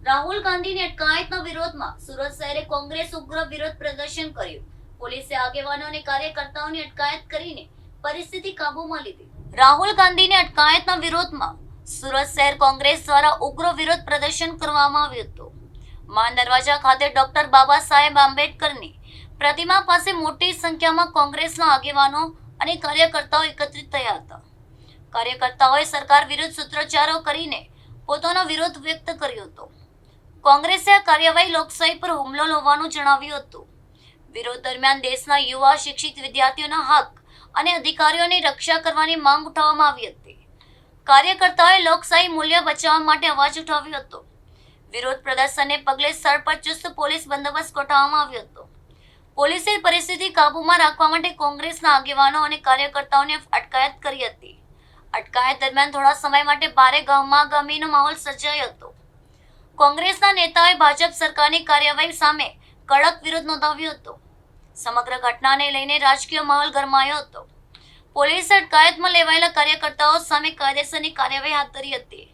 રાહુલ ગાંધીની અટકાયતના વિરોધમાં સુરત શહેરે કોંગ્રેસ ઉગ્ર વિરોધ પ્રદર્શન કર્યું. પોલીસે આગેવાનો અને કાર્યકર્તાઓની અટકાયત કરીને પરિસ્થિતિ કાબૂમાં લીધી. રાહુલ ગાંધીની અટકાયતના વિરોધમાં સુરત શહેર કોંગ્રેસ દ્વારા ઉગ્ર વિરોધ પ્રદર્શન કરવામાં આવ્યું હતું. માન દરવાજા ખાતે ડોક્ટર બાબા સાહેબ આંબેડકરની પ્રતિમા પાસે મોટી સંખ્યામાં કોંગ્રેસના આગેવાનો અને કાર્યકર્તાઓ એકત્રિત થયા હતા. કાર્યકર્તાઓએ સરકાર વિરુદ્ધ સૂત્રોચ્ચારો કરીને પોતાનો વિરોધ વ્યક્ત કર્યો હતો. કોંગ્રેસે આ કાર્યવાહી લોકશાહી પર હુમલો હોવાનું જણાવ્યું હતું. વિરોધ દરમિયાન દેશના યુવા શિક્ષિત વિદ્યાર્થીઓના હક અને અધિકારીઓની રક્ષા કરવાની માંગ ઉઠાવવામાં આવી હતી. કાર્યકર્તાઓએ લોકશાહી મૂલ્ય બચાવવા માટે અવાજ ઉઠાવ્યો હતો. વિરોધ પ્રદર્શનને પગલે સ્થળ પર ચુસ્ત પોલીસ બંદોબસ્ત ગોઠવવામાં આવ્યો હતો. પોલીસે પરિસ્થિતિ કાબૂમાં રાખવા માટે કોંગ્રેસના આગેવાનો અને કાર્યકર્તાઓની અટકાયત કરી હતી. અટકાયત દરમિયાન થોડા સમય માટે ભારે ગહમાગમીનો માહોલ સર્જાયો હતો. કોંગ્રેસના નેતાઓએ ભાજપ સરકારની કાર્યવાહી સામે કડક વિરોધ નોંધાવ્યો હતો. સમગ્ર ઘટનાને લઈને રાજકીય માહોલ ગરમાયો હતો. પોલીસે અટકાયતમાં લેવાયેલા કાર્યકર્તાઓ સામે કાયદેસરની કાર્યવાહી હાથ ધરી હતી.